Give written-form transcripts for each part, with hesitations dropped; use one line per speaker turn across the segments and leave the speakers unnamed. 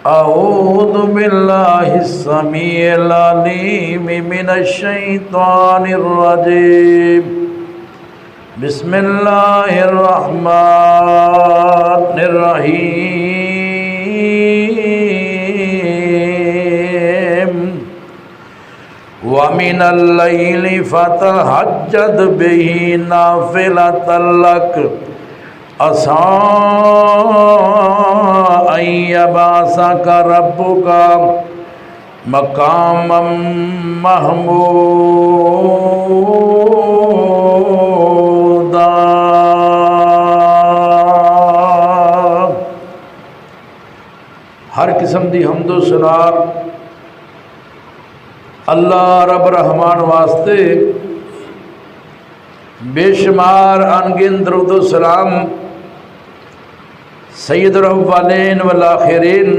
اعوذ باللہ السمیع العلیم من الشیطان الرجیم بسم اللہ الرحمن الرحیم وَمِنَ اللَّيْلِ فَتَهَجَّدْ بِهِ نَافِلَةً لَكَ عَسَىٰ أَن يَبْعَثَكَ رَبُّكَ مَقَامًا مَحْمُودًا۔ ہر قسم دی حمد و ثنا اللہ رب رحمان واسطے، بے شمار انگن درود و سلام سید الاولین والآخرین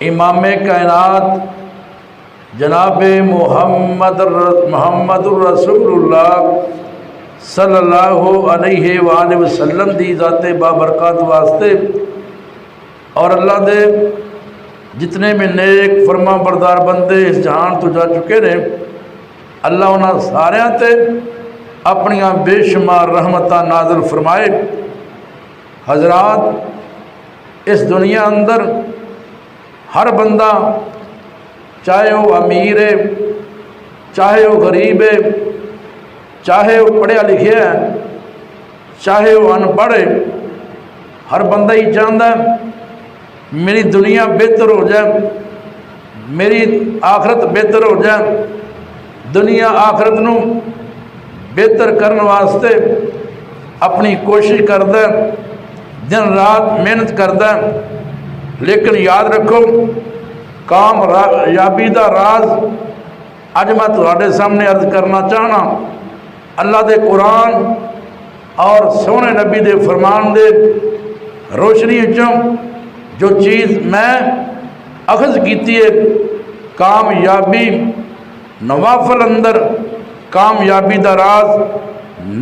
امام کائنات جناب محمد الرسول اللہ صلی اللہ علیہ وآلہ وسلم دی ذات بابرکات واسطے، اور اللہ دے جتنے بھی نیک فرما بردار بندے اس جہان تو جا چکے نے، اللہ انہاں ساریاں تے اپنیاں بے شمار رحمتاں نازل فرمائے۔ حضرات، اس دنیا اندر ہر بندہ، چاہے وہ امیر ہے، چاہے وہ غریب ہے، چاہے وہ پڑھیا لکھیا ہے، چاہے وہ ان پڑھ ہے، ہر بندہ ہی چاہتا ہے میری دنیا بہتر ہو جائے، میری آخرت بہتر ہو جائے۔ دنیا آخرت نو بہتر کرنے واسطے اپنی کوشش کرتا ہے، دن رات محنت کرتا ہے، لیکن یاد رکھو کامیابی دا راز اج میں تہاڈے سامنے عرض کرنا چاہنا۔ اللہ دے قرآن اور سونے نبی دے فرمان دے روشنی وچوں جو چیز میں اخذ کیتی ہے، کامیابی نوافل اندر کامیابی دا راز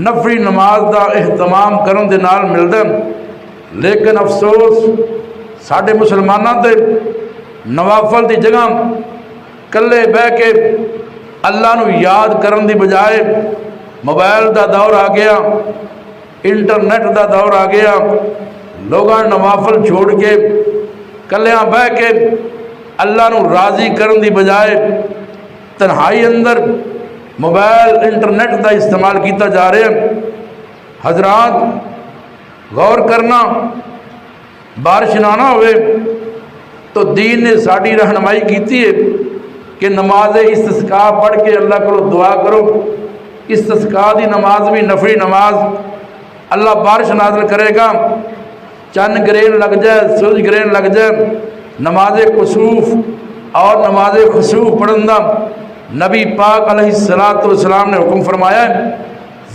نفلی نماز دا اہتمام کرن دے نال ملدا ہے، لیکن افسوس ساڈے مسلماناں تے نوافل دی جگہ کلے بہ کے اللہ نو یاد کرن دی بجائے موبائل دا دور آ گیا، انٹرنیٹ دا دور آ گیا، لوگاں نوافل چھوڑ کے کلیاں بہ کے اللہ نو راضی کرن دی بجائے تنہائی اندر موبائل انٹرنیٹ دا استعمال کیتا جا رہا ہے۔ حضرات، غور کرنا، بارش نہ ہوئے تو دین نے ساڑی رہنمائی کیتی ہے کہ نماز استسقاء پڑھ کے اللہ کو دعا کرو۔ استسقاء دی نماز بھی نفلی نماز، اللہ بارش نازل کرے گا، چند گرین لگ جائے، سورج گرین لگ جائے۔ نماز کسوف اور نماز خسوف پڑھنا نبی پاک علیہ السلام نے حکم فرمایا ہے۔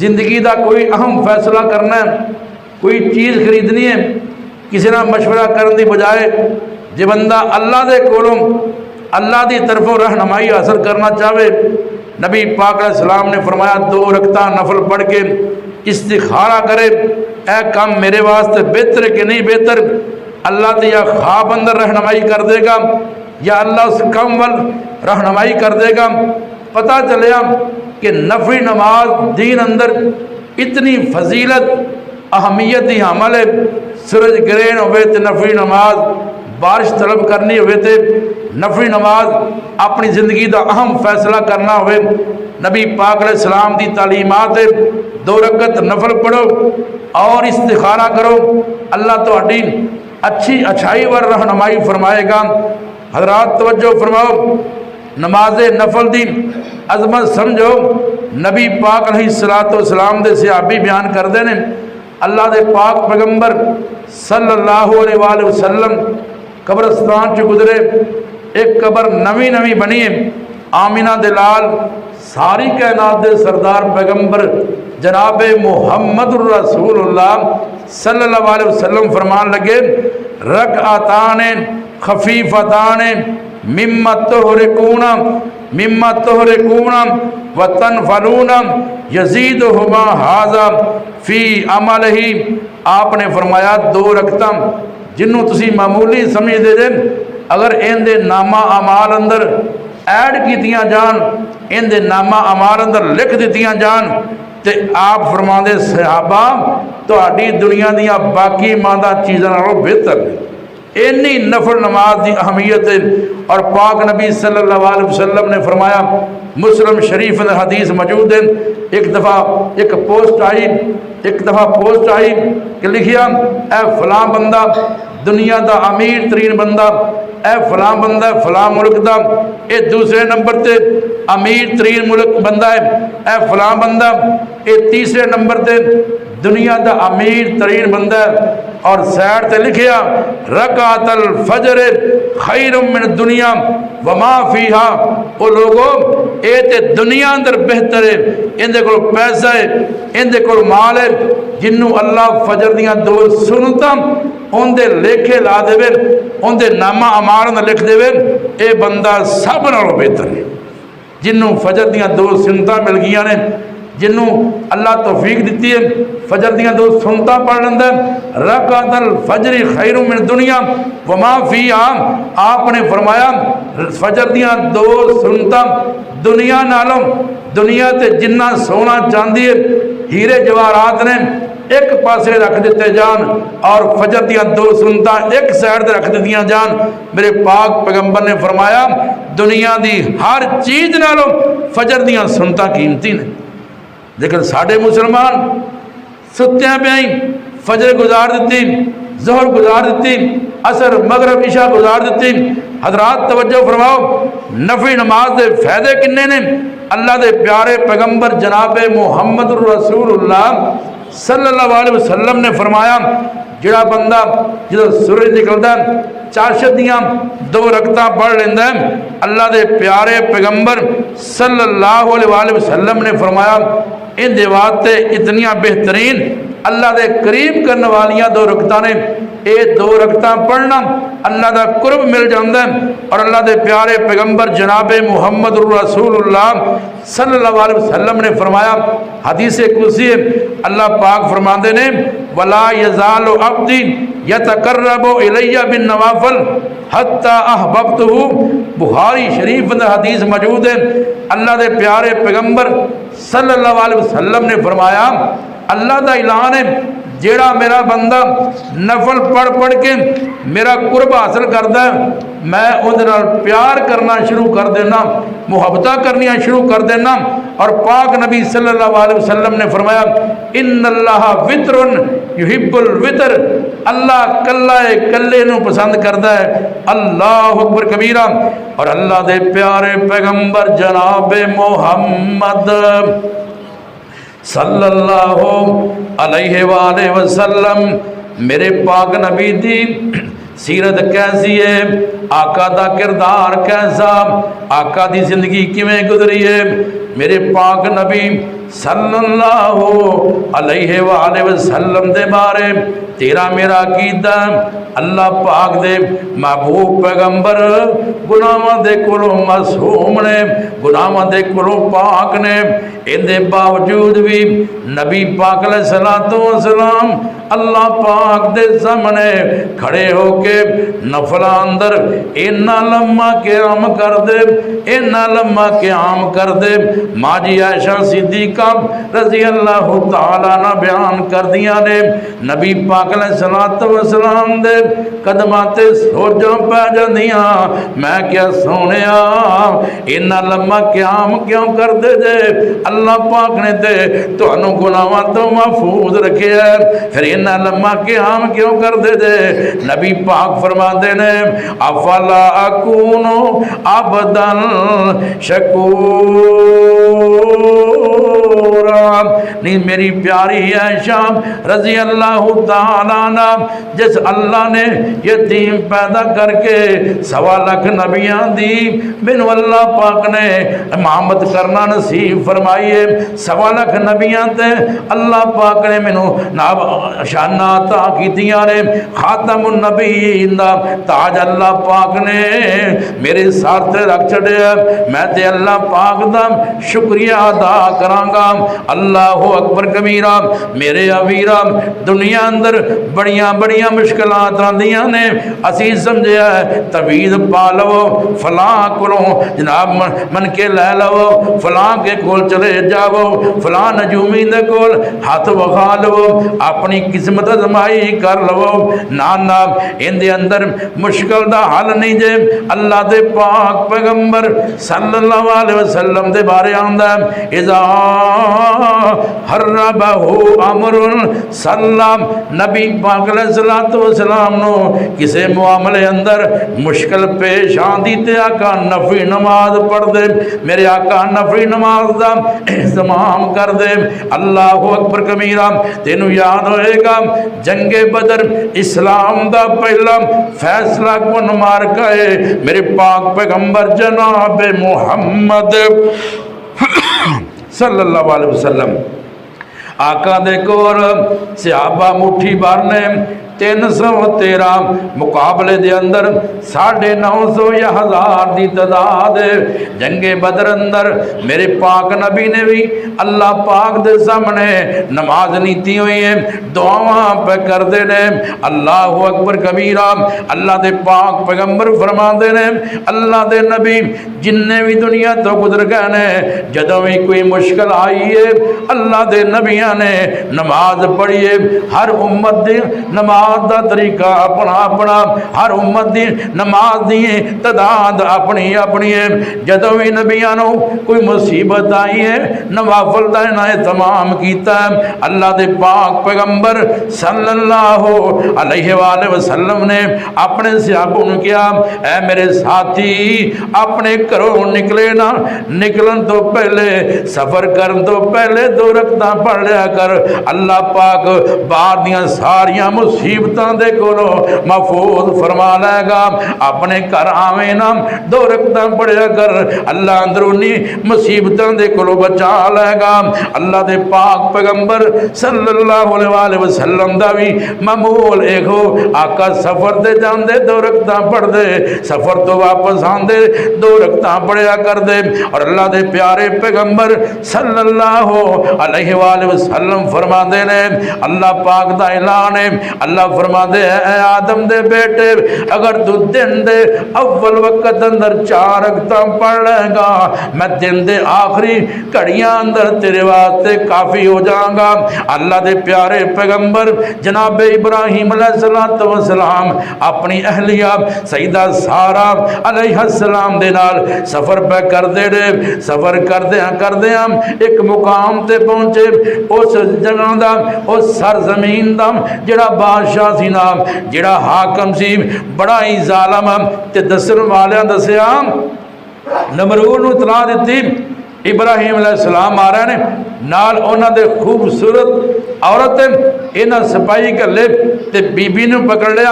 زندگی دا کوئی اہم فیصلہ کرنا ہے، کوئی چیز خریدنی ہے، کسی نہ مشورہ کرنے دی بجائے جے بندہ اللہ دے کولوں اللہ دی طرفوں رہنمائی حاصل کرنا چاہے، نبی پاک علیہ السلام نے فرمایا 2 رکعتاں نفل پڑھ کے استخارہ کرے، اے کام میرے واسطے بہتر ہے کہ نہیں بہتر۔ اللہ تے یا خواب اندر رہنمائی کر دے گا یا اللہ اس کم ول رہنمائی کر دے گا۔ پتہ چلیا کہ نفلی نماز دین اندر اتنی فضیلت اہمیت دی حامل ہے۔ سورج گرہن ہوئے تے نفلی نماز، بارش طلب کرنی ہوئے تے نفلی نماز، اپنی زندگی دا اہم فیصلہ کرنا ہوئے نبی پاک علیہ السلام دی تعلیمات ہے 2 رکعت نفل پڑھو اور استخارہ کرو، اللہ تہاڈی اچھائی ور رہنمائی فرمائے گا۔ حضرات توجہ فرماؤ، نماز نفل دی عظمت سمجھو۔ نبی پاک علیہ السلام دے صحابی بیان کردے نے، اللہ دے پاک پیغمبر صلی اللہ علیہ وآلہ وسلم قبرستان چ گزرے، ایک قبر نوی بنی ہے، آمینہ دلال ساری کائنات دے سردار پیغمبر جناب محمد الرسول اللہ صلی اللہ علیہ وسلم فرمان لگے، رکعتان خفیفتان مما تحرکون وتنفلون یزیدہما ھذا فی عملہ۔ آپ نے فرمایا 2 رکعتاں جنوں تسی معمولی سمجھدے جے اگر ان دے نامہ اعمال اندر ایڈ کیتیاں جان ان دے نامہ اعمال اندر لکھ دیتیاں جان تے آپ فرماندے صحابہ تہاڈی دنیا دیاں باقی ماندہ چیزاں نالوں بہتر نے اینی نفل نماز دی اہمیت ہے۔ اور پاک نبی صلی اللہ علیہ وسلم نے فرمایا، مسلم شریف میں حدیث موجود ہے، ایک دفعہ پوسٹ آئی کہ لکھیا اے فلاں بندہ دنیا دا امیر ترین بندہ، اے فلاں بندہ فلاں ملک دا، اے دوسرے نمبر تے امیر ترین ملک بندہ ہے، اے فلاں بندہ اے تیسرے نمبر تے دنیا دا امیر ترین بندہ ہے۔ اور سیڈ تے لکھیا رکعت الفجر خیر من دنیا وما فیہا، او لوگوں اے تے دنیا اندر بہتر ہے، ان دے کول پیسہ ہے، ان دے کول مال ہے، جنوں اللہ فجر دیاں دو سنتاں ان دے لکھے لا دے وے، ان دے نامہ اعمال نہ لکھ دے وے، اے بندہ سب نالوں بہتر ہے۔ جنوں فجر دیاں دو سنتاں مل گیاں نے، جنوں اللہ توفیق دیتی ہے فجر دیاں دو سنتاں پڑھ لیندہ ہے، رکعت الفجر خیر من دنیا وما فیہا، آپ نے فرمایا فجر دیاں دو سنتاں دنیا نالوں، دنیا تے جنہ سونا چاندی ہے ہیرے جواہرات نے ایک پاسے رکھ دیتے جان اور فجر دیاں دو سنتاں ایک سائڈ تے رکھ دیتیاں جان۔ میرے پاک پیغمبر نے فرمایا دنیا دی ہر چیز نالوں فجر دیاں سنتاں قیمتی نے، لیکن ساڑھے مسلمان ستیاں پہ آئیں فجر گزار دیتی، ظہر گزار دیتی، عصر مغرب عشاء گزار دیتی۔ حضرات توجہ فرماؤ، نفی نماز دے فائدے کنے نے؟ اللہ دے پیارے پیغمبر جناب محمد رسول اللہ صلی اللہ علیہ وسلم نے فرمایا جڑا بندہ جدو سورج نکلتا ہے چاشت دیاں دو رکعتاں پڑھ لیندہ ہے، اللہ دے پیارے پیغمبر صلی اللہ علیہ وسلم نے فرمایا ان دیواتے اتنیاں بہترین اللہ دے قریب کرنے والیاں دو رکعتاں نے، اے دو رکعتاں پڑھنا اللہ دا قرب مل جاندہ ہے۔ اور اللہ دے پیارے پیغمبر جناب محمد رسول اللہ صلی اللہ علیہ وسلم نے فرمایا حدیث قدسی اللہ پاک فرماندے نے وَلَا يَزَالُ عَبْدِي يَتَقَرَّبُ إِلَيَّ بِالنَّوَافِلِ حَتَّى أَحْبَبْتُهُ، بخاری شریف میں حدیث موجود ہے۔ اللہ دے پیارے پیغمبر صلی اللہ علیہ وسلم نے فرمایا اللہ دا اعلان ہے جیڑا میرا بندہ نفل پڑھ کے میرا قرب حاصل کرتا ہے میں اندر پیار کرنا شروع کر دینا، محبتہ کرنیاں شروع کر دینا۔ اور پاک نبی صلی اللہ علیہ وسلم نے فرمایا ان اللہ وطر یحب الوطر، اللہ کلہ کلے نو پسند کرتا ہے، اللہ اکبر کبیرہ۔ اور اللہ دے پیارے پیغمبر جناب محمد صلی اللہ علیہ وآلہ وسلم میرے پاک نبی دی سیرت کیسی ہے، آقا دا کردار کیسا، آقا دی زندگی کیویں گزری ہے، میرے پاک نبی صلی اللہ علیہ وآلہ وسلم دے بارے تیرا میرا عقیدہ اللہ پاک دے محبوب پیغمبر گناہاں دے کولوں معصوم نے، گناہاں دے کولوں پاک نے، ان دے باوجود بھی نبی پاک علیہ السلام اللہ پاک دے سامنے کھڑے ہو کے نفل اندر اینا لمحہ قیام کر دے، اینا لمحہ قیام کر دے۔ ماں جی عائشہ صدیقہ رضی اللہ تعالیٰ نہ بیان کر دیا نے نبی پاک علیہ السلام دے قدماتے سوجوں پہ جاندیاں میں کیا سونیا اینا لمحہ قیام کیوں کر دے جے، اللہ پاک نے تے تو انہوں گناہاں تو محفوظ رکھے ہے، پھر اینا لمحہ قیام کیوں کر دے جے؟ نبی پاک فرما دینے افلا اکونو عبداً شکورا، نہیں میری پیاری عائشہ رضی اللہ تعالیٰ عنہ جس اللہ نے یتیم پیدا کر کے 1.25 لاکھ نبیاں دی بنو اللہ پاک نے امامت کرنا نصیب فرمائیے، 1.25 لاکھ نبیاں تے اللہ پاک نے منو شانہ عطا کی دیا نے، خاتم النبیین دا تاج اللہ پاک نے میرے ساتھ رکھ چھڑے، میں تے اللہ پاک دا شکریہ ادا کرانگا۔ اللہ اکبر کبیرہ میرے ویرا دنیا اندر بڑیاں بڑیاں مشکلات آندیاں نے اسی سمجھیا ہے توید پا لو فلاں کرو جناب من کے لے لو فلاں کے کول چلے جاؤ فلاں نجومی دے کول ہاتھ وخا لو اپنی قسمت ازمائی کر لو نانا ان دے اندر مشکل دا حل نہیں جے اللہ دے پاک پیغمبر صلی اللہ علیہ وسلم دے بارے آندہ اذا حربہ امر سلام نبی پاک علیہ السلام نو کسے معاملے اندر مشکل پیش آندی تے آقا نفی نماز پڑھ دے میرے آقا نفی نماز دا اہتمام کر دے اللہ اکبر کبیرہ تینوں یاد ہوئے گا جنگ بدر اسلام دا پہلا فیصلہ کن مارکا ہے میرے پاک پیغمبر جناب محمد صلی اللہ علیہ وسلم آقا دے کول صحابہ مٹھی بارنے 313 مقابلے دے اندر 950 یا 1000 دی تعداد جنگ بدر اندر میرے پاک نبی نے بھی اللہ پاک دے سامنے نماز نیتی ہوئی ہے دعاواں پہ کر دے نے اللہ اکبر کبیرہ اللہ دے پاک پیغمبر فرما دے نے اللہ دے نبی جننے بھی دنیا تو گزر گئے نے جدوں بھی کوئی مشکل آئی ہے اللہ دے نبیاں نے نماز پڑھی ہے ہر امت دی نماز دا طریقہ اپنا اپنا ہر امت دی نماز دی تعداد اپنی اپنی ہے جدوں بھی نبیاں نو کوئی مصیبت آئی ہے نوافل دا اہتمام کیتا ہے اللہ دے پاک پیغمبر صلی اللہ علیہ وآلہ وسلم نے اپنے صحابوں نے کیا اے میرے ساتھی اپنے گھروں نکلے نا نکلن تو پہلے سفر کرن تو پہلے 2 رکعتاں پڑھ لیا کر اللہ پاک باہر دیاں ساریاں مصیبتاں دے کولو محفوظ فرما لے گا اپنے گھر آویں نا 2 رکعتاں پڑھیا کر اللہ اندرونی مصیبتاں دے کولو بچا لے گا اللہ دے پاک پیغمبر صلی اللہ علیہ وآلہ وسلم دا بھی معمول ایک ہو آقا سفر دے جاندے 2 رکعتاں پڑھ دے سفر تو واپس آندے 2 رکعتاں پڑھیا کر دے اور اللہ دے پیارے پیغمبر صلی اللہ علیہ وآلہ وسلم فرما دے نے اللہ پاک دا اعلان ہے اللہ فرما دے اے آدم دے بیٹے اگر تو دن دے اول وقت اندر 4 رکعتاں پڑھ لے گا میں دن دے آخری گھڑیاں اندر تیرے واسطے کافی ہو جاؤں گا اللہ دے پیارے پیغمبر جناب ابراہیم علیہ السلام اپنی اہلیہ سیدہ سارہ علیہ السلام دے نال سفر پہ کر دے رہے سفر کر دے ہم ایک مقام تے پہنچے اس جگہ دا اس سرزمین دا جڑا بادشاہ سی نا جڑا حاکم سی بڑا ہی ظالم تے دسن والیاں دسیا نمرود نو اطلاع دتی ابراہیم علیہ السلام آ رہے ہیں نال اونا دے خوبصورت عورت اینا سپاہی کر لے تے بی بی نے پکڑ لیا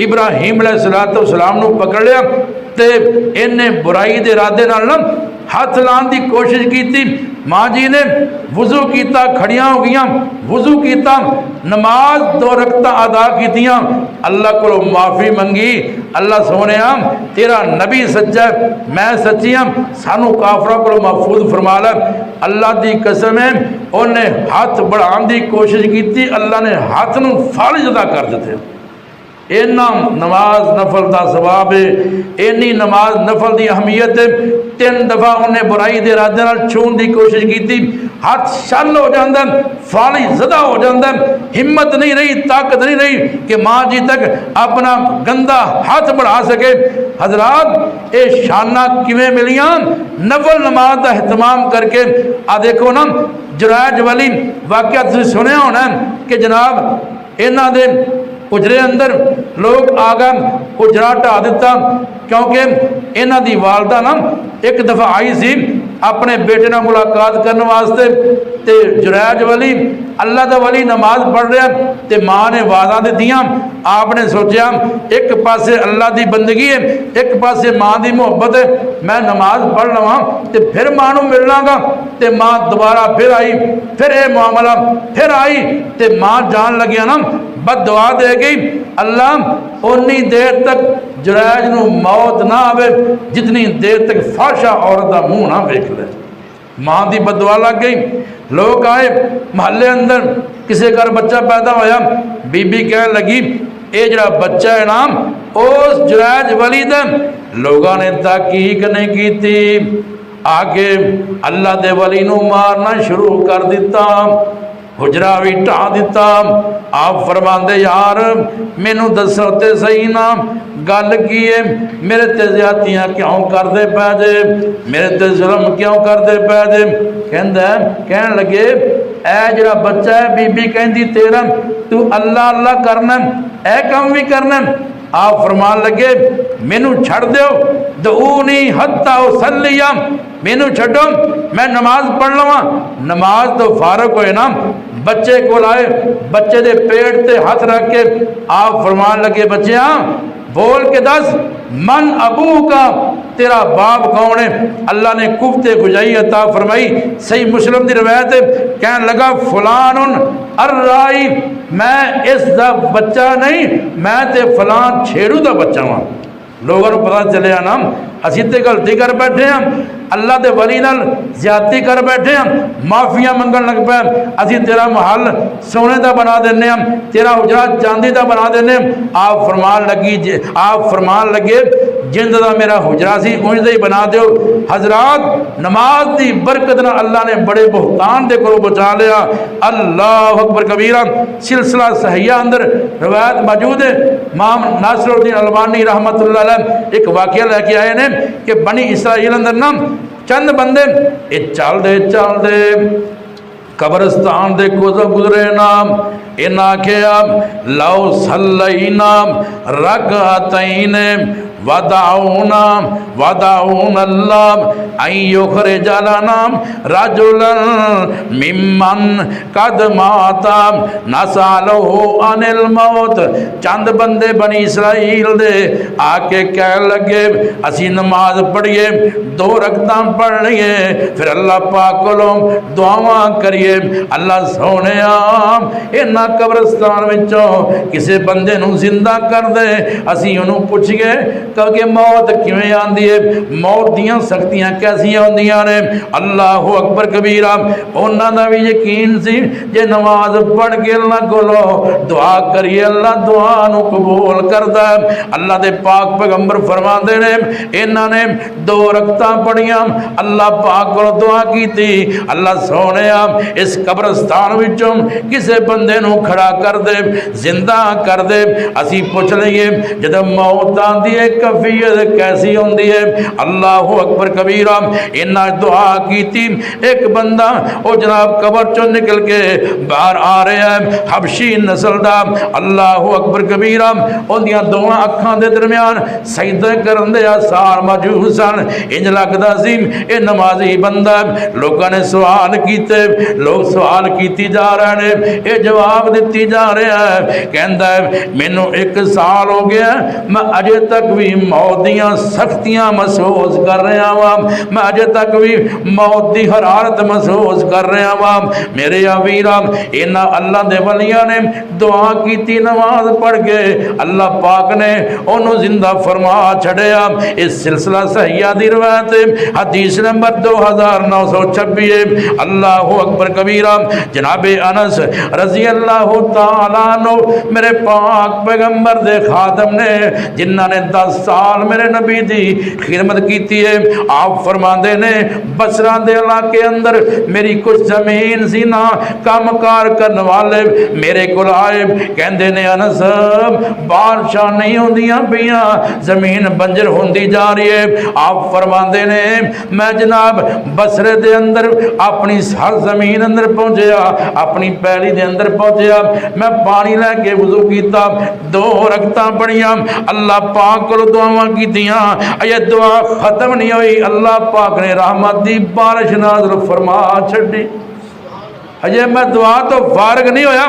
ابراہیم علیہ السلام نے پکڑ لیا تے انہیں برائی دے ارادے نال ہاتھ لان دی کوشش کی تھی ماں جی نے وضو کیتا کھڑیاں ہو گیاں وضو کیتا نماز 2 رکعتاں ادا کیتیاں اللہ کو معافی منگی اللہ سونے تیرا نبی سچا ہے میں سچی ہوں سانو کافروں کو محفوظ فرما لے اللہ دی قسم ہے انہیں ہاتھ بڑھان دی کوشش کی تھی اللہ نے ہاتھ نو فالج ادا کر دیتے اینا نماز نفل دا ثواب ہے اینی نماز نفل دی اہمیت ہے 3 دفعہ انہیں برائی دے ارادے نال چھون دی کوشش کی تھی ہاتھ شل ہو جاندہ فالی زدہ ہو جاندہ ہمت نہیں رہی طاقت نہیں رہی کہ ماں جی تک اپنا گندہ ہاتھ بڑھا سکے حضرات اے شانہ کیویں ملیاں نفل نماز دا اہتمام کر کے دیکھو نا جرائج والی واقعہ سے سنے ہونا کہ جناب اینا دے اجرے اندر لوگ آگا اجرا ٹا دیتا کیونکہ انہ دی والدہ نا ایک دفعہ آئی سی اپنے بیٹے نہ ملاقات کرنے واسطے تے جرائج ولی اللہ دا ولی نماز پڑھ رہا تے ماں نے وعدہ دے دیاں آپ نے سوچیا ایک پاسے اللہ دی بندگی ہے ایک پاسے ماں دی محبت ہے میں نماز پڑھ لواں تے پھر ماں نو ملنا گا تے ماں دوبارہ پھر آئی پھر اے معاملہ پھر آئی تے ماں جان لگیا نا بد دعا دے گئی اللہ انی دیر تک جرائج نو موت نہ آوے جتنی دیر تک فاشا عورت دا منہ نہ ویکھ لے ماں دی بددعا لگ گئی. لوگ آئے محلے اندر, کسی گھر بچہ پیدا ہویا, بی بی کہنے لگی اے جڑا بچہ ہے نا اس جریج ولی دا. لوگاں نے تحقیق نہیں کی تھی, آگے اللہ دے ولی نو مارنا شروع کر دیتا, حجرہ بھی ٹھا دیتا. آپ فرماندے یار مینوں دسو تے صحیح نا گل کی ہے, میرے تے زیادتیاں کیوں کردے پے جے, میرے تے ظلم کیوں کردے پے جے. کہن لگے اے جڑا بچہ ہے بی بی کہندی تیرا تو اللہ اللہ کرنا اے کام بھی کرنا. آپ فرمان لگے مینوں چھڑ دیو, دعونی حتی اصلی, مینوں چھڑو میں نماز پڑھ لواں. نماز تو فارغ ہوئے نا, بچے کو لائے, بچے دے پیٹ تے ہاتھ رکھ کے آپ فرمان لگے بچیاں بول کے دس من ابو کا, تیرا باپ کون ہے. اللہ نے کفت خجائی عطا فرمائی, صحیح مسلم دی روایت ہے. کہنے لگا فلان الرائی, میں اس دا بچہ نہیں, میں تے فلان چھیڑو دا بچہ ہوں. لوگوں کو پتہ چلے نا اسی تے غلطی کر بیٹھے ہیں, اللہ دے ولی نال زیادتی کر بیٹھے ہیں, معافیاں منگن لگ پے, اسی تیرا محل سونے دا بنا دینے ہیں, تیرا حجرہ چاندی دا بنا دینے ہیں. آپ فرمان لگے جند دا میرا حجرہ سی اونج دا ہی بنا دیو. حضرات نماز دی برکت نہ اللہ نے بڑے بہتان دے کرو بچا لیا. اللہ اکبر کبیرہ. سلسلہ صحیحہ اندر روایت موجود ہے. امام ناصر الدین البانی رحمت اللہ علیہ ایک واقعہ لے کے آئے نے کہ بنی اسرائیل اندر نا چند بندے چل دے قبرستان دے گزرے نام ان آکھیا لو صلینا رکعتین ودعون اللہ ان یخرج لنا رجلا ممن قد مات نسألہ عن الموت. چند بندے بنی اسرائیل دے آکے کہہ لگے اسی نماز پڑھیے, 2 رکعتاں پڑھ لیے, پھر اللہ پاک کو دعاواں کریے. اللہ سونے انہاں قبرستان وچوں کسے بندے نو زندہ کر دے, اسی انہوں پوچھئے کہ موت کیویں آندی ہے, موت دیاں سختیاں کیسی ہوندیاں نے. اللہ اکبر کبیرہ. انہاں دا بھی یقین سی جے نماز پڑھ کے اللہ کولو دعا کریے اللہ دعا نو قبول کردا ہے. اللہ دے پاک پیغمبر فرماندے نے انہاں نے 2 رکعتاں پڑھیاں, اللہ پاک کولو دعا کیتی, اللہ سونیا اس قبرستان وچوں کسے بندے نو کھڑا کر دے, زندہ کر دے. اسی پوچھ لئیے جدوں موت آندی ہے کیفیت کیسی ہوندی ہے. اللہ اکبر کبیرہ. انہاں دعا کیتی, ایک بندہ او جناب قبر چوں نکل کے باہر آ رہا ہے, حبشی نسل دا. اللہ اکبر کبیرہ. اودیاں دوواں اکھاں دے درمیان سجدہ کرن دے آثار موجود سن. انج لگدا سی اے نمازی بندہ. لوکاں نے سوال کیتے, لوگ سوال کیتی جا رہے ہیں, اے جواب دتی جا رہا ہے. کہندا ہے مینوں 1 سال ہو گیا, میں اجے تک بھی موت دیاں سختیاں محسوس کر رہا ہوں, میں اجے تک بھی موت دی حرارت محسوس کر رہا ہوں. میرے ویراں انہاں اللہ دے ولیاں نے دعا کیتی, نماز پڑھ کے اللہ پاک نے انہوں زندہ فرما چھڑیا. اس سلسلہ صحیحہ دی روایت حدیث نمبر 2926. اللہ اکبر کبیرہ. جناب انس رضی اللہ تعالیٰ عنہ میرے پاک پیغمبر دے خادم نے جنہاں نے 10 سال میرے نبی دی خدمت کیتی ہے. آپ فرماندے نے بصرہ دے علاقے اندر میری کچھ زمین سی نا, کام کار کرنے والے میرے کو آئے, کہندے نے انس بارشاں نہیں ہوندیاں پیاں, زمین بنجر ہوندی جا رہی ہے. آپ فرماندے نے میں جناب بصرے دے اندر اپنی ہر زمین اندر پہنچیا, اپنی پیلی دے اندر پہنچیا, میں پانی لے کے وضو کیتا, 2 رکعتاں پڑھیاں, اللہ پاک کو دعاواں کیتیاں. یہ دعا ختم نہیں ہوئی, اللہ پاک نے رحمت دی بارش نازل فرما چھڈی. اجے میں دعا تو فارغ نہیں ہویا,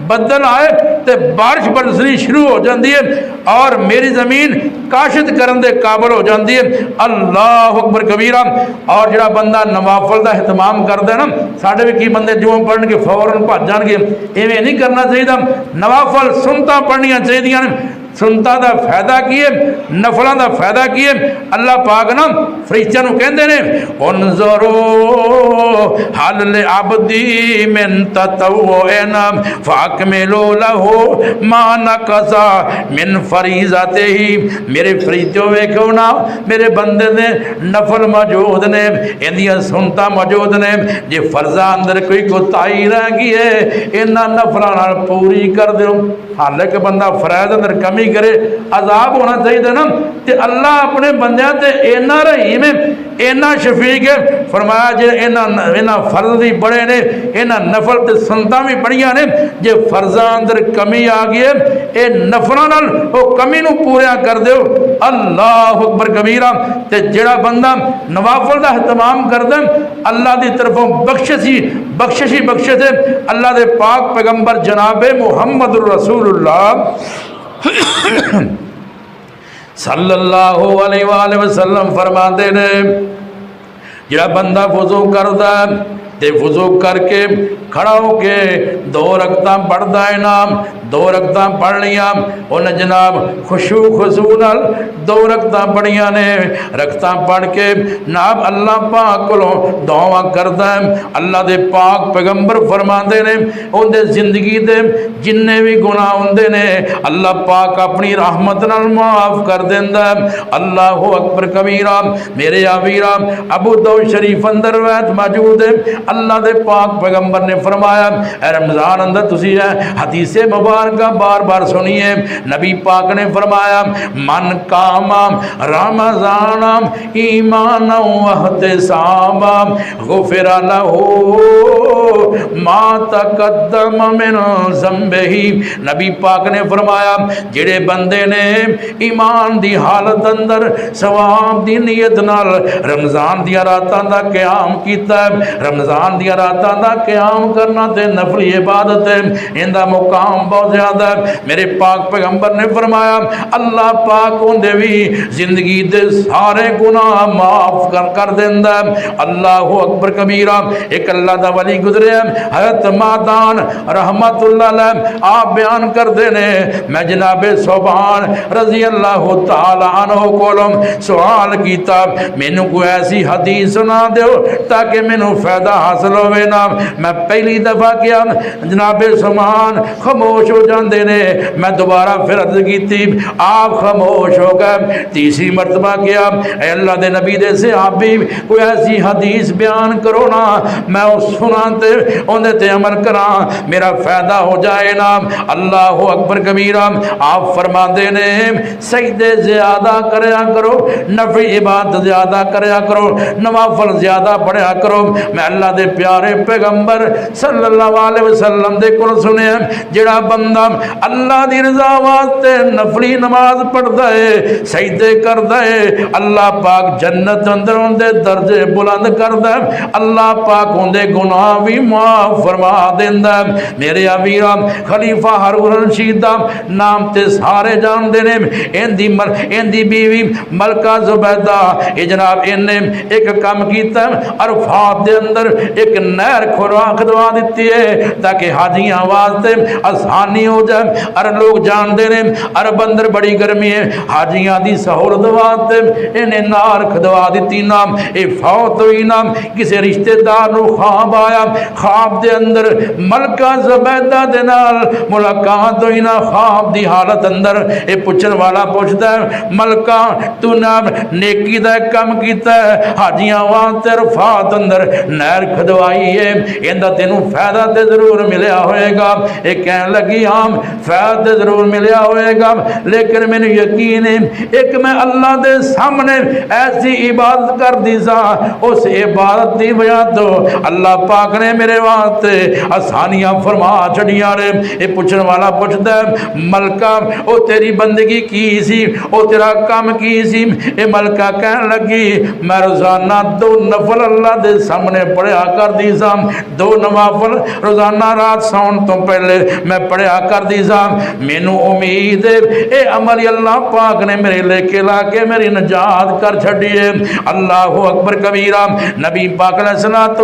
بدل آئے تے بارش برسنی شروع ہو جاندی ہے اور میری زمین کاشت کرن دے قابل ہو جاندی ہے. اللہ اکبر کبیرہ. اور جڑا بندہ نوافل دا اہتمام کردا ہے نا, ساڈے بھی کی بندے جوں پڑھن کے فوراً بھج جان گے, ایویں نہیں کرنا چاہیے. نوافل سنتاں پڑھنیاں چاہیے. سنتا دا فائدہ کی ہے، نفلاں دا فائدہ کی ہے؟ اللہ پاک نا فرشتیاں نو کہندے نے انظروا حل لعبدی من تطوعن فاکملوا له ما نقص من فریضتہ، میرے فرشتوں ویکھو نا میرے بندے نے نفل موجود نے، اندیاں سنتا موجود نے، جے فرضاں اندر کوئی کوتاہی رہ گئی ہے انہاں نفلاں نال پوری کر دیو۔ حالانکہ بندہ فرائض اندر کمی کرے عذاب ہونا چاہیے نا، تے اللہ اپنے بندیاں تے اینا رحیم ہے، اینا شفیق ہے، فرمایا جے اینا فرض بھی بڑے نے، اینا نفل تے سنتاں بھی بڑیاں نے، جے فرضاں اندر کمی آ گئی ہے اے نفلاں نال او کمی نو پورا کر دیو۔ اللہ اکبر کبیرہ۔ تے جڑا بندہ نوافل دا اہتمام کردا اللہ دی طرفوں بخشش ہے۔ اللہ دے پاک پیغمبر جناب محمد الرسول اللہ صلی اللہ علیہ وآلہ وسلم فرماتے نے جڑا بندہ وضو کردا تے وضو کر کے کھڑا ہو کے 2 رکعتاں پڑھدا ہے نا، 2 رکعتاں پڑھ لیاں انہیں جناب خشوع خضوع نال 2 رکعتاں پڑھیاں نے، رکعتاں پڑھ کے ناب اللہ پاک کولوں دعا کردا ہے۔ اللہ دے پاک پیغمبر فرماندے نے اون دے زندگی دے جننے بھی گناہ ہوندے نے اللہ پاک اپنی رحمت نال معاف کر دیندا ہے۔ اللہ اکبر کبیرہ۔ میرے آویرہ ابو داؤد شریف اندر روایت موجود ہے، اللہ دے پاک پیغمبر نے فرمایا اے رمضان اندر تسی حدیث مبارکہ بار بار سنیے، نبی پاک نے فرمایا من قام رمضان ایمانا واحتسابا غفر له ما تقدم من ذنبہ۔ نبی پاک نے فرمایا جڑے بندے نے ایمان دی حالت اندر ثواب دی نیت نال رمضان دی راتاں دا قیام کیتا ہے، رمضان دی راتاں دا قیام کرنا تے نفلی عبادت ہے، ان دا مقام بہت زیادہ ہے۔ میرے پاک پیغمبر نے فرمایا اللہ پاک اندے بھی زندگی دے سارے گناہ معاف کر دیندا ہے۔ اللہ اکبر کبیرہ۔ ایک اللہ دا ولی گزرے حضرت مادان رحمت اللہ علیہ آپ بیان کر دینے میں جناب سبحان رضی اللہ تعالی عنہ کولم سوال کیتا مینوں کوئی ایسی حدیث سنا دیو تاکہ مینوں فائدہ حاصل ہوئے نا۔ میں پہلی دفعہ کیا جناب سبحان خاموش ہو جاندے نے، میں دوبارہ پھر عرض کیتی آپ خاموش ہو گئے، تیسری مرتبہ کیا اے اللہ دے نبی دے صحابی کوئی ایسی حدیث بیان کرو نا میں اس سناتے اندے تے عمل کراں میرا فائدہ ہو جائے نا۔ اللہ اکبر کبیرہ۔ آپ فرما دینے سجدے زیادہ کریا کرو، نفع عبادت زیادہ کریا کرو، نوافل زیادہ پڑھیا کرو۔ میں اللہ دے پیارے پیغمبر صلی اللہ علیہ وسلم دے کول سنیا جڑا بندہ اللہ دی رضا واسطے نفلی نماز پڑھدا ہے سجدے کردا ہے اللہ پاک جنت اندر اندے درجے بلند کردا ہے، اللہ پاک اندے گناہ بھی معاف فرما دیندا ہے۔ میرے امیرہ خلیفہ ہارون رشید دا نام تے سارے جان دے نے، اندی بیوی ملکہ زبیدہ یہ جناب انہیں ایک کام کیتا عرفات دے اندر ایک نہر خوراک دوا دیتی ہے تاکہ حاجیاں واسطے آسانی ہو جائے۔ اور لوگ جان دے نے عرب اندر بڑی گرمی ہے، حاجیاں دی سہولت واسطے انہیں نار کھدوا دیتی نام اے فوت ہوئی نام کسی رشتہ دار نو خواب آیا، خواب دے اندر ملکہ زبیدہ دے نال ملاقات ہوئی نا، خواب دی حالت اندر اے پوچھن والا پوچھتا ہے ملکہ تو نام نیکی دا کم کیتا ہے حاجیاں واسطے عرفات اندر نہر کھدوائی ہے اندہ تینوں فائدہ تے ضرور ملیا ہوئے گا۔ ایک کہنے لگی ہاں فائدہ تے ضرور ملیا ہوئے گا لیکن میں نے یقین ہے ایک میں اللہ دے سامنے ایسی عبادت کر دی سا اس عبادت دی وجہ تو اللہ پاک نے میرے واسطے آسانیاں فرما چھڑیاں نے۔ اے پوچھنے والا پوچھتا ہے ملکہ او تیری بندگی کی سی او تیرا کام کی سی؟ اے ملکہ کہنے لگی میں روزانہ 2 نفل اللہ دے سامنے پڑھیا پڑھیا کر دی سا، 2 نوافل روزانہ رات سون تو پہلے میں پڑھیا کر دی سا۔ مینوں امید ہے اے عمل اللہ پاک نے میرے لے کے لا کے میری نجات کر چھڑیے۔ اللہ اکبر کبیرہ۔ نبی پاک علیہ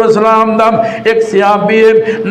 السلام دا ایک صحابی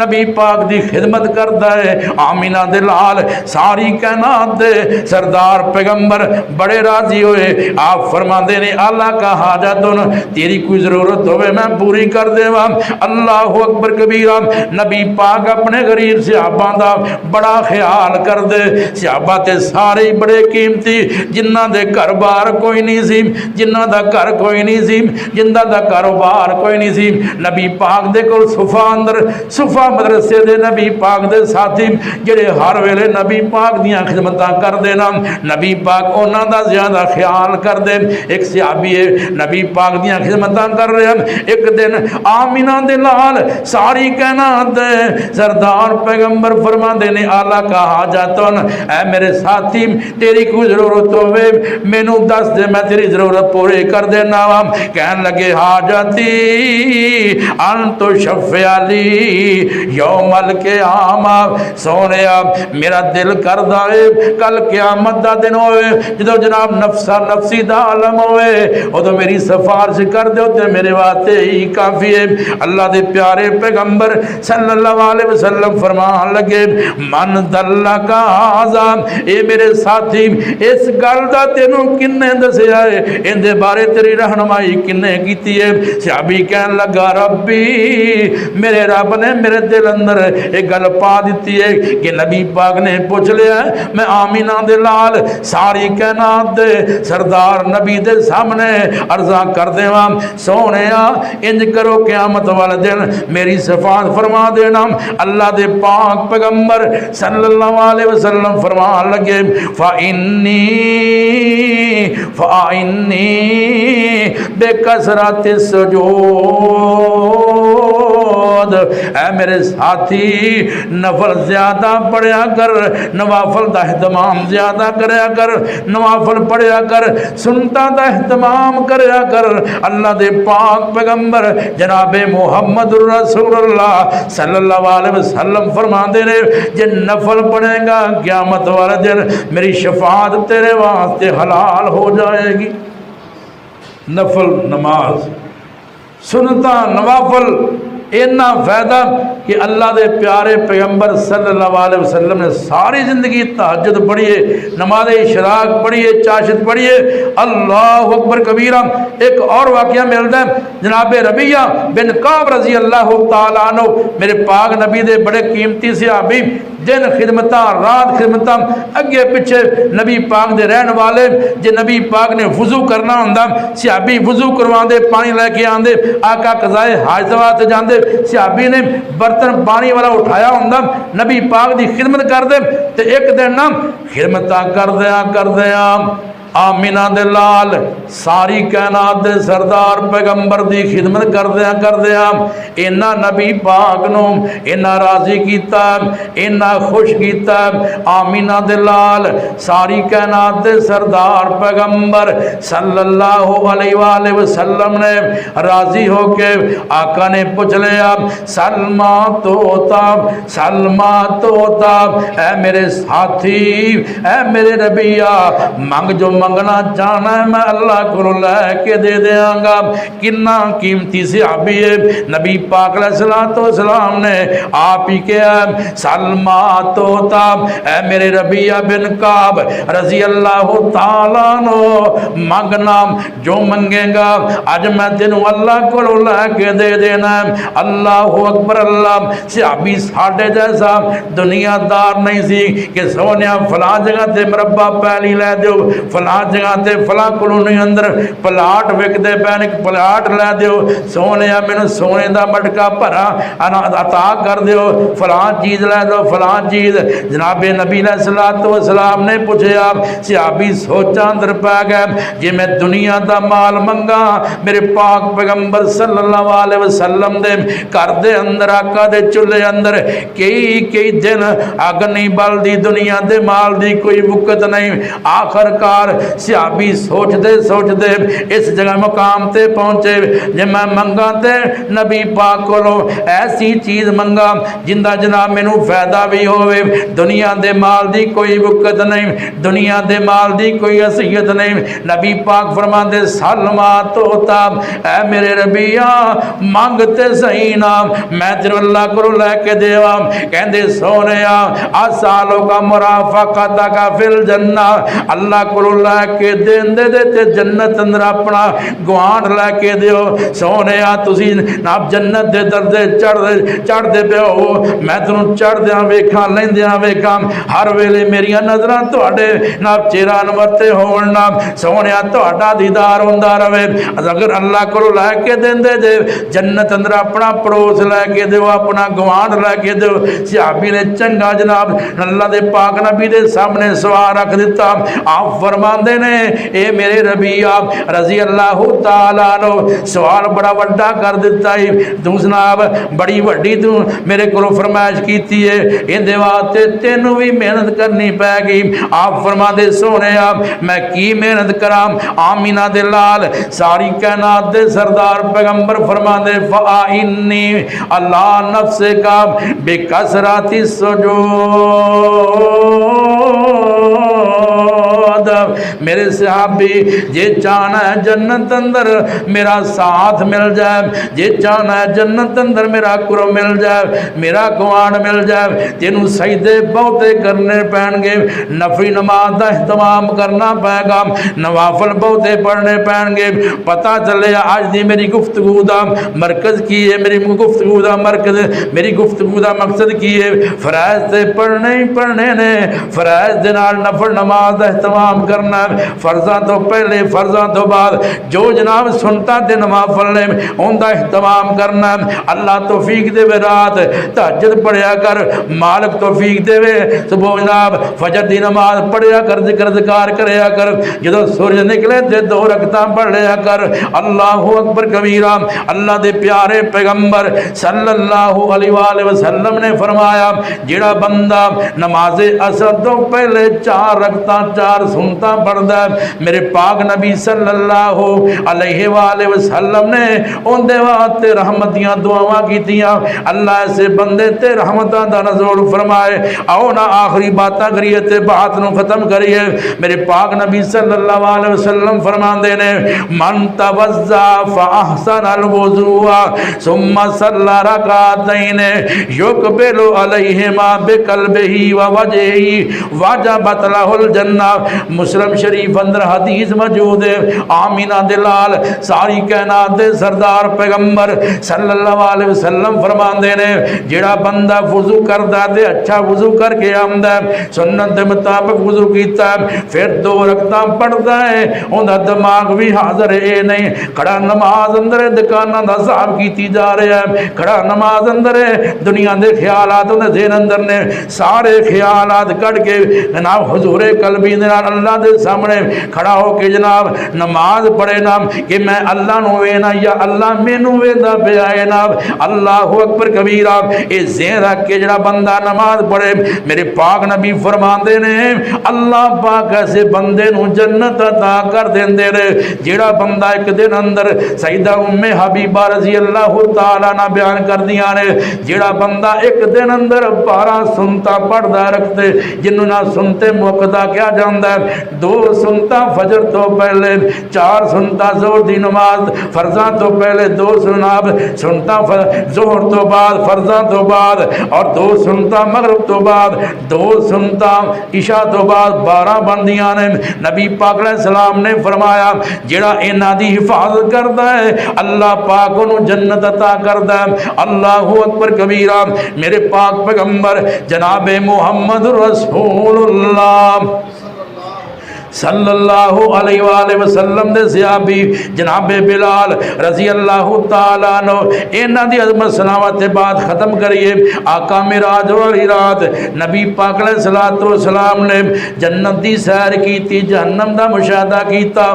نبی پاک دی خدمت کرتا ہے، آمینہ دے لال ساری کائنات دے سردار پیغمبر بڑے راضی ہوئے۔ آپ فرماندے نے اللہ کا حاجتن تیری کوئی ضرورت ہوئے میں پوری کر دے وا۔ اللہ اکبر کبیرہ۔ نبی پاک اپنے غریب صحابہ دا بڑا خیال کر دے۔ صحابہ تے سارے بڑے قیمتی، جنہ دے گھر بار کوئی نہیں سی، جنہ دا گھر کوئی نہیں سی، جنہ دا کاروبار کوئی نہیں سی، نبی پاک دے کول صفا اندر صفا مدرسے دے نبی پاک دے ساتھی جڑے ہر ویلے نبی پاک دیاں خدمتاں کر دینا، نبی پاک انہاں دا زیادہ خیال کر دے۔ ایک صحابی ہے نبی پاک دیاں خدمتاں کر رہے ہیں، ایک دن آمینہ دے لال ساری کائنات دے سردار پیغمبر فرماندے نے آلہ کا حاجتن اے میرے ساتھی تیری کوئی ضرورت ہوئے مینوں دس دے میں تیری ضرورت پورے کر دینا وا۔ کہن لگے حاجتی انتو شفیع لی یوم القیامہ، سونیا میرا دل کردہ ہے کل قیامت دا دن ہوئے جدو جناب نفسا نفسی دا عالم ہوئے او تو میری سفارش کر دے ہوتے میرے واسطے ہی کافی ہے۔ اللہ دے پیارے پیغمبر صلی اللہ علیہ وسلم فرمان لگے من دلہ کا آزام، اے میرے ساتھی اس گل دا تینوں کنے دسے آئے ان دے بارے تیری رہنمائی کنے کیتی ہے؟ صحابی کہن لگا ربی میرے رب نے میرے دل اندر ایک گل پا دیتی ہے کہ نبی پاک نے پوچھ لیا ہے میں آمینہ دے لال ساری کائنات دے سردار نبی دے سامنے عرضاں کر دے وام سونے انج کرو قیامت والے دن میری صفات فرما دینا۔ اللہ دے پاک پیغمبر صلی اللہ علیہ وسلم فرمان لگے فَإِنِّي بِكَثْرَةِ السُّجُودِ، اے میرے ساتھی نفل زیادہ پڑھیا کر، نوافل دا اہتمام زیادہ کریا کر، نوافل پڑھیا کر، سنتا دا اہتمام کریا کر۔ اللہ دے پاک پیغمبر جناب محمد رسول اللہ صلی اللہ علیہ وسلم فرما دے رہے جن نفل پڑھے گا قیامت والے دن میری شفاعت تیرے واسطے حلال ہو جائے گی۔ نفل نماز سنتا نوافل اتنا فائدہ کہ اللہ دے پیارے پیغمبر صلی اللہ علیہ وسلم نے ساری زندگی تہجد پڑھیے، نماز اشراق پڑھیے، چاشت پڑھیے۔ اللہ اکبر کبیرہ۔ ایک اور واقعہ ملتا ہے جناب ربیہ بن کعب رضی اللہ تعالیٰ عنہ میرے پاک نبی دے بڑے قیمتی صحابی، دن خدمتاں رات خدمتاں اگے پیچھے نبی پاک دے رہن والے، جے نبی پاک نے وضو کرنا ہوندا صحابی وضو کرواندے پانی لے کے آندے، آقا قضائے حاجت واسطے جاندے، صحابی نے برتن پانی والا اٹھایا ہوندا نبی پاک دی خدمت کر دے تے ایک دن نا خدمتاں کر دیا آمینہ دے لال ساری کائنات دے سردار پیغمبر دی خدمت کر دیا اینا نبی پاک نو اینا راضی کیتا اینا خوش کیتا۔ آمینہ دے لال ساری کائنات دے سردار پیغمبر صلی اللہ علیہ وآلہ وسلم نے راضی ہو کے آقا نے پوچھ لیا سلمہ توتا اے میرے ساتھی اے میرے نبیہ مانگ جو منگنا چاہنا ہے میں اللہ کو لے کے دے دیاں گا۔ کنا قیمتی صحابی ہے نبی پاک علیہ السلام نے آپ ہی کیا سلمہ توتا اے میرے ربیہ بن کعب رضی اللہ تعالیٰ عنہ مانگنا جو منگے گا آج میں تینوں اللہ کو لے کے دے دینا ہے۔ اللہ اکبر۔ اللہ صحابی ساڑھے جیسا دنیا دار نہیں سی کہ سونیا فلاں جگہ تے مربع پہلی لے دیو، فلاں جگہ تے فلاں کلونی اندر پلاٹ وک دے پینک پلاٹ لے دیو، سونے میں سونے دا مٹکا بھرا عطا کر دیو، فلاں چیز لے دو فلاں چیز۔ جناب نبی علیہ السلام نے پوچھے آپ صحابی سوچا اندر پہ گئے جی میں دنیا دا مال منگا میرے پاک پیغمبر صلی اللہ علیہ وسلم دے کر دے اندر آقا دے چلے اندر کئی دن اگ نہیں بل دی دنیا دے مال دی کوئی وقت نہیں۔ آخر کار صحابی سوچ دے اس جگہ مقام تے پہنچے جے میں منگا تے نبی پاک کولو ایسی چیز منگا جندہ جناب مینوں فائدہ بھی ہوئے، دنیا دے مال دی کوئی وقت نہیں، دنیا دے مال دی کوئی حیثیت نہیں۔ نبی پاک فرماندے سلمات ہوتا اے میرے ربیہ مانگتے صحیح نا میں تیرے اللہ کو لے کے دیوا، کہندے سونیا آسالوں کا مرافقتہ کا فی الجنہ، اللہ کو لے کے دین دے تے جنت اندر اپنا گوانڈ لے کے دیو۔ سونیا تسی ناب جنت دے دردے چڑھ دے پہ ہو، میں تنوں چڑھ دیاں ویکھاں لیندیاں ویکھاں، ہر ویلے میریاں نظراں تواڈے ناب چہرہ نورتے ہون نا، سونیا تواڈا دیدار ہوندا رہے۔ اگر اللہ کو لے کے دین دے جے جنت اندر اپنا پڑوس لے کے دیو، اپنا گوانڈ لے کے دیو۔ صحابی نے چنگا جناب اللہ دے پاک نبی دے سامنے سوال رکھ دیتا، آپ فرماندے نے اے میرے ربیہ رضی اللہ تعالیٰ عنہ سوال بڑا وڈا کر دیتا ہے، تو جناب بڑی وڈی تو میرے کو فرمائش کیتی ہے، ان دے واسطے تینوں بھی محنت کرنی پے گی۔ آپ فرما دے سونے آپ میں کی محنت کرام، آمینہ دے لال ساری کائنات دے سردار پیغمبر فرما دے فَآئِنِّي اللہ نفس کا بِکَسْرَةِ السُّجُودِ، میرے صحابی جے چاہنا ہے جنت اندر میرا ساتھ مل جائے، جے چاہنا ہے جنت اندر میرا قرب مل جائے، میرا گوان مل جائے، تینوں سجدے بہتے کرنے پین گے، نفلی نماز دا اہتمام کرنا پائے گا، نوافل بہتے پڑھنے پین گے۔ پتہ چلے آج دی میری گفتگو دا مرکز کی ہے، میری گفتگو دا مرکز، میری گفتگو دا مقصد کی ہے، فرائض تے پڑھنے ہی پڑھنے نے، فرائض دے نال نفل نماز دا اہتمام کرنا، فرضاں تو پہلے فرضاں تو بعد جو جناب سنتا تے نوافل نے ان دا اہتمام کرنا۔ اللہ توفیق دے وے رات تہجد پڑھیا کر، مالک توفیق دے وے صبح جناب فجر دی نماز پڑھیا کر، ذکر ذکار کریا کر، جدو سورج نکلے تے 2 رکعتاں پڑھ لیا کر۔ اللہ اکبر کبیرہ، اللہ دے پیارے پیغمبر صلی اللہ علیہ وآلہ وسلم نے فرمایا جڑا بندہ نماز عصر تو پہلے 4 رکعتاں 4 سنتا پڑھدا ہے، میرے پاک نبی صلی اللہ علیہ وآلہ وسلم نے ان دے واسطے رحمت دیاں دعاواں کیتیاں، اللہ ایسے بندے تے رحمتاں دا نزول فرمائے۔ آؤ نا آخری باتاں کریے تے بات نو ختم کریے۔ میرے پاک نبی صلی اللہ علیہ وسلم فرماندے نے من توضا فاحسن الوضوء ثم صلى ركعتين يقبل عليهما بقلبه ووجهه وجبت له الجنہ۔ مسلم شریف اندر حدیث موجود ہے، آمینہ دلال ساری کائنات دے سردار پیغمبر صلی اللہ علیہ وسلم فرماندے نے جڑا بندہ وضو کردا تے اچھا وضو کر کے آمدا ہے، سنت دے مطابق وضو کیتا ہے، پھر 2 رکعتاں پڑھدا ہے، اوندا دماغ بھی حاضر ہے نہیں، کھڑا نماز اندر دکاناں دا حساب کیتی جا رہا ہے، کھڑا نماز اندر دنیا دے خیالات دے ذہن اندر نے سارے خیالات کٹ کے جناب حضور قلبی دے نال اللہ دے سامنے کھڑا ہو کے جناب نماز پڑھے نا کہ میں اللہ نو وینا یا اللہ مینوں ویندا پیا ہے نا۔ اللہ اکبر کبیرہ، اے ذہن رکھ کے جڑا بندہ نماز پڑھے میرے پاک نبی فرماندے نے اللہ پاک ایسے بندے نو جنت عطا کر دیندے نے جڑا بندہ ایک دن اندر سیدہ ام حبیبہ رضی اللہ تعالیٰ عنہ بیان کر دیا نے جڑا بندہ ایک دن اندر 12 سنتا پڑھدا رکھتے جنوں نہ سنتے موقع کیا جاندا ہے، 2 سنتا فجر تو پہلے، 4 سنتا ظہر دی نماز فرضاں تو پہلے، 2 سنتا ظہر تو بعد فرضاں تو بعد، اور 2 سنتا مغرب تو بعد، 2 سنتا عشاء تو بعد 12 بندیاں نے۔ نبی پاک علیہ السلام نے فرمایا جڑا انہاں دی حفاظت کردا ہے اللہ پاک انہوں جنت عطا کردا ہے۔ اللہ اکبر کبیرہ، میرے پاک پیغمبر جناب محمد رسول اللہ صلی اللہ علیہ وآلہ وسلم دے صحابی جناب بلال رضی اللہ تعالیٰ عنہ انہاں دی عظمت سناوت بعد ختم کریے۔ آقا معراج والی رات نبی پاک علیہ السلام نے جنت دی سیر کیتی، جہنم دا مشاہدہ کیتا۔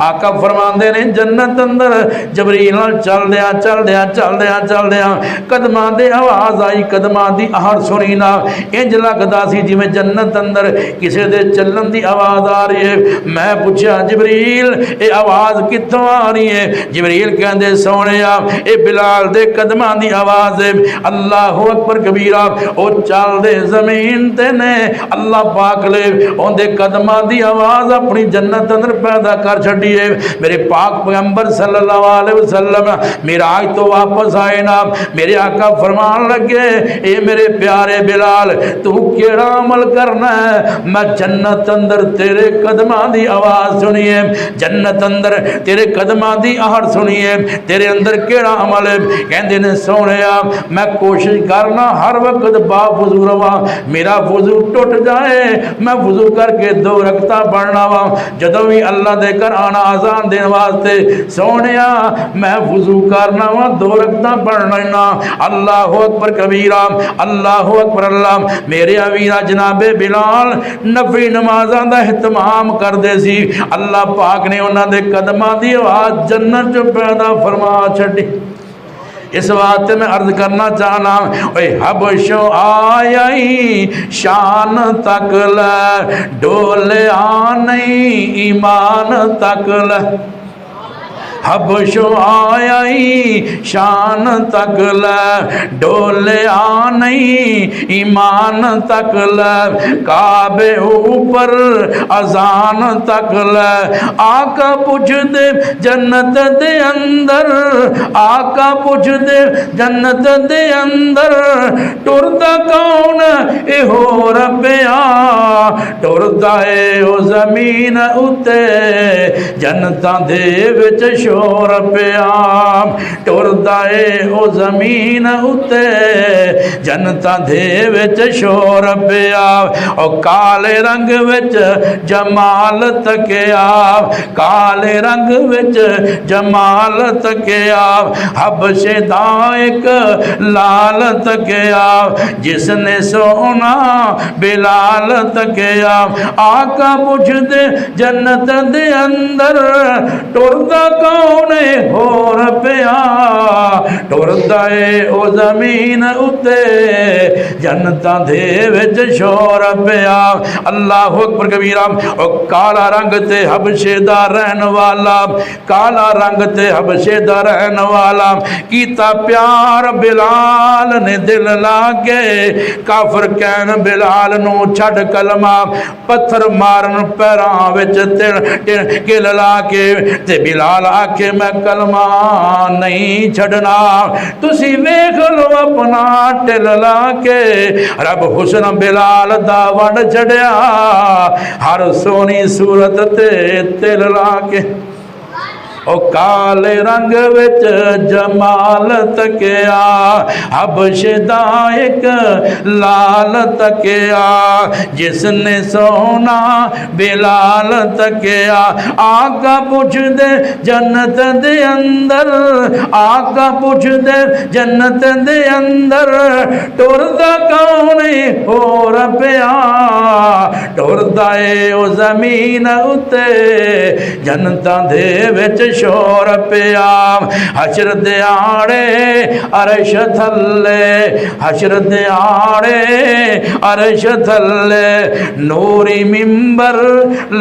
آقا فرماندے نے جنت اندر جبریل نال چلدیاں قدماں دے آواز آئی، قدماں دی آہٹ سنی نا، انج لگدا سی جویں جنت اندر کسے دے چلن دی آواز آ رہی ہے۔ میں پوچھا جبریل اے آواز کتوں آ رہی ہے؟ جبریل کہندے سونیا اے بلال دے قدماں دی آواز ہے۔ اللہ اکبر کبیرہ، او چل دے زمین تے نے اللہ پاک لے اون دے قدماں دی آواز اپنی جنت اندر پیدا کر چھڈی ہے۔ میرے پاک پیغمبر صلی اللہ علیہ وسلم معراج تو واپس آئے نا، میرے آقا فرمان لگے اے میرے پیارے بلال تو کیڑا عمل کرنا ہے؟ میں جنت اندر تیرے قدماں دی آواز سنیے، جنت اندر تیرے قدماں دی آہٹ سنیے، تیرے اندر کیڑا عمل ہے؟ کہندے نے سونیا میں کوشش کرنا ہر وقت با وضو رہا، میرا وضو ٹوٹ جائے میں وضو کر کے 2 رکعتاں پڑھنا وا، جدوں بھی اللہ دے کر آنا اذان دین واسطے سونیا میں وضو کرنا وا 2 رکعتاں پڑھنا۔ اللہ اکبر کبیرہ، اللہ اکبر اللہ۔ میرے امیر جناب بلال نفلی نمازاں دا اہتمام کردے سی، اللہ پاک نے انہاں دے قدماں دی آواز جنت چ پیدا فرما چھڈی۔ اس واسطے میں عرض کرنا چاہنا اے حبشو آئی شان تک لے ڈولے نہیں ایمان تک لے، حبشو آئی شان تک لے ڈولے نہیں ایمان تک لے، کعبے اوپر اذان تک لے، آقا پوچھ دے جنت دے اندر، آقا پوچھ دے جنت دے اندر ٹردا کون اے ہو ربیا، ٹردا اے او زمین اتے جنتاں دے وچ شور پیا، ٹردا اے او زمین اتے جنتاں دے وچ شور پیا، او کالے رنگ وچ جمال تکیا، کالے رنگ وچ جمال تکیا، حبشے دا ایک لال تکیا، جس نے سونا بلال تکیا، آقا پوچھ دے جنت دے اندر ٹردا کون ہو ربیا، ٹردا اے او زمین اتے جنتاں دے وچ شور پیا۔ اللہ اکبر کبیرہ، او کالا رنگ تے حبشے دا رہن والا، کالا رنگ تے حبشے دا رہن والا، کیتا پیار بلال نے دل لاگے، کافر کہن بلال نو چھڑ کلمہ، پتھر مارن پیراں وچ گل لا کے تے بلال آکے میں کلمہ نہیں چھڑنا، تسی ویکھ لو اپنا ٹل لا کے، رب حسن بلال دا وڈ چھڑیا، ہر سونی صورت تے تل لا کے، او کالے رنگ وچ جمال تکیا، حبش دا ایک لال تکیا، جس نے سونا بلال تکیا، آقا پوچھ دے جنت دے اندر، آقا پوچھ دے جنت دے اندر ٹردا کون ہو ربیا، ٹردا اے او زمین اتے جنتاں دے وچ شور پیا، حشر دے آڑے عرش تھلے، حشر دے آڑے عرش تھلے، نوری ممبر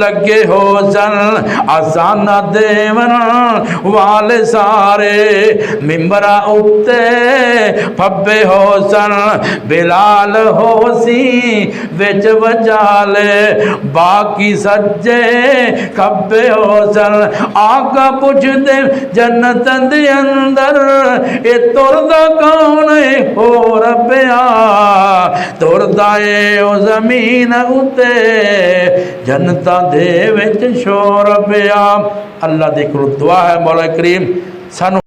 لگے ہو سن، آسان دیون والے سارے ممبرہ اتے پھبے ہو سن، بلال ہو سی وچ وجالے، باقی سجے کھبے ہو سن، آقا پوچھ دے جنت دے اندر اے تردا کون ہو ربیا، تردا اے او زمین اتے جنتاں دے وچ شور پیا۔ اللہ دے کول دعا ہے مولا کریم سانو